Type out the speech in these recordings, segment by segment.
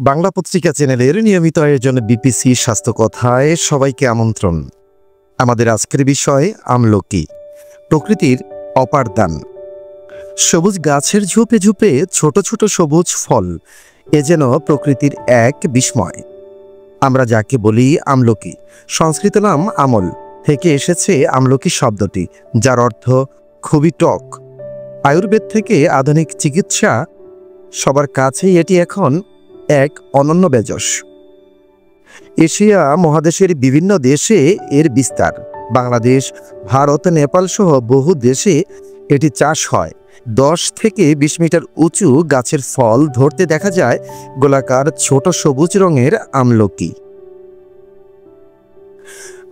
বাংলা পত্রিকা চ্যানেলের নিয়মিত আয়োজনে বিপিসি স্বাস্থ্য কথায় সবাইকে আমন্ত্রণ। আমাদের আজকের বিষয় আমলকি, প্রকৃতির অপার দান। সবুজ গাছের ঝোপে ঝোপে ছোট ছোট সবুজ ফল, এ যেন প্রকৃতির এক বিস্ময়। আমরা যাকে বলি আমলকি, সংস্কৃত নাম আমল থেকে এসেছে আমলকি শব্দটি, যার অর্থ খুবই টক। আয়ুর্বেদ থেকে আধুনিক চিকিৎসা সবার কাছেই এটি এখন এক অনন্য বেজস। এশিয়া মহাদেশের বিভিন্ন দেশে এর বিস্তার। বাংলাদেশ, ভারত, নেপাল সহ বহু দেশে এটি চাষ হয়। 10 থেকে 20 মিটার উঁচু গাছের ফল ধরতে দেখা যায় গোলাকার ছোট সবুজ রঙের আমলকি।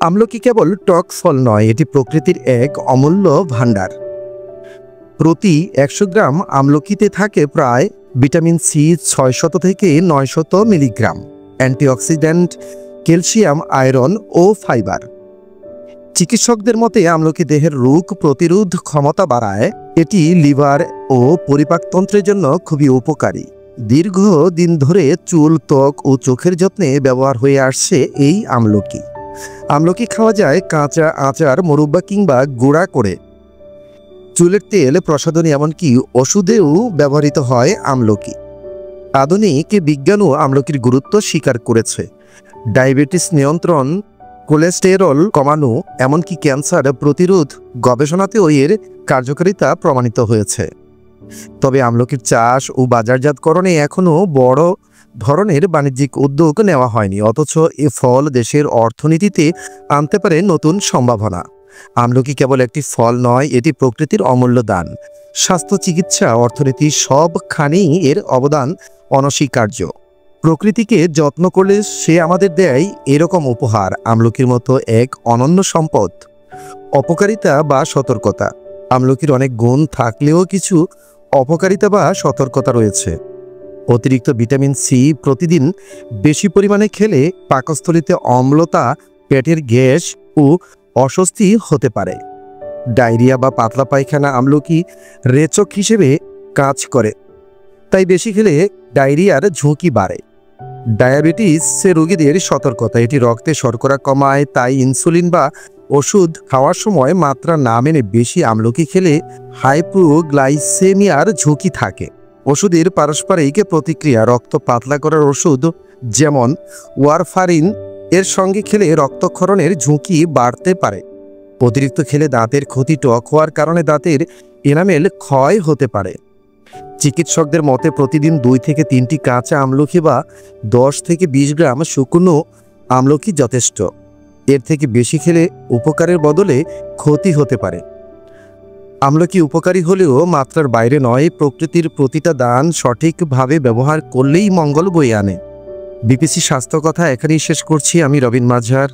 আমলকি কেবল টক ফল নয়, এটি প্রকৃতির এক অমূল্য ভাণ্ডার। প্রতি 100 গ্রাম আমলকিতে থাকে প্রায় ভিটামিন সি 600 থেকে 900 মিলিগ্রাম, অ্যান্টিঅক্সিডেন্ট, ক্যালসিয়াম, আয়রন ও ফাইবার। চিকিৎসকদের মতে আমলকি দেহের রোগ প্রতিরোধ ক্ষমতা বাড়ায়। এটি লিভার ও পরিপাকতন্ত্রের জন্য খুবই উপকারী। দীর্ঘ দিন ধরে চুল, ত্বক ও চোখের যত্নে ব্যবহার হয়ে আসছে এই আমলকি। আমলকি খাওয়া যায় কাঁচা, আচার, মোরব্বা কিংবা গুঁড়া করে। চুলের তেল, প্রসাধনী, এমনকি ওষুধেও ব্যবহৃত হয় আমলকি। আধুনিক বিজ্ঞানও আমলকির গুরুত্ব স্বীকার করেছে। ডায়াবেটিস নিয়ন্ত্রণ, কোলেস্টেরল কমানো, এমনকি ক্যান্সার প্রতিরোধ গবেষণাতেও এর কার্যকারিতা প্রমাণিত হয়েছে। তবে আমলকির চাষ ও বাজারজাতকরণে এখনও বড় ধরনের বাণিজ্যিক উদ্যোগ নেওয়া হয়নি, অথচ এ ফল দেশের অর্থনীতিতে আনতে পারে নতুন সম্ভাবনা। আমলকি কেবল একটি ফল নয়, এটি প্রকৃতির অমূল্য দান। স্বাস্থ্য, চিকিৎসা, অর্থনীতি সবখানেই এর অবদান অনস্বীকার্য। প্রকৃতিকে যত্ন করলে সে আমাদের দেয় এরকম উপহার, আমলকির মতো এক অনন্য সম্পদ। অপকারিতা বা সতর্কতা। আমলকির অনেক গুণ থাকলেও কিছু অপকারিতা বা সতর্কতা রয়েছে। অতিরিক্ত ভিটামিন সি প্রতিদিন বেশি পরিমাণে খেলে পাকস্থলীতে অম্লতা, পেটের গ্যাস ও অস্বস্তি হতে পারে। ডায়রিয়া বা পাতলা পায়খানা আমলকি রেচক হিসেবে কাজ করে, তাই বেশি খেলে ডায়রিয়ার ঝুঁকি বাড়ে। ডায়াবেটিসের রোগীদের সতর্কতা, এটি রক্তে শর্করা কমায়, তাই ইনসুলিন বা ওষুধ খাওয়ার সময় মাত্রা না মেনে বেশি আমলকি খেলে হাইপোগ্লাইসেমিয়ার ঝুঁকি থাকে। ওষুধের পারস্পরিক প্রতিক্রিয়া, রক্ত পাতলা করার ওষুধ যেমন ওয়ারফারিন এর সঙ্গে খেলে রক্তক্ষরণের ঝুঁকি বাড়তে পারে। অতিরিক্ত খেলে দাঁতের ক্ষতি, টক হওয়ার কারণে দাঁতের এনামেল ক্ষয় হতে পারে। চিকিৎসকদের মতে প্রতিদিন 2 থেকে 3টি কাঁচা আমলকি বা 10 থেকে 20 গ্রাম শুকনো আমলকি যথেষ্ট। এর থেকে বেশি খেলে উপকারের বদলে ক্ষতি হতে পারে। আমলকি উপকারী হলেও মাত্রার বাইরে নয়, প্রকৃতির প্রতিটা দান সঠিকভাবে ব্যবহার করলেই মঙ্গল বয়ে আনে। বিপিসি স্বাস্থ্য কথা এখানেই শেষ করছি। আমি রবিন মাঝার।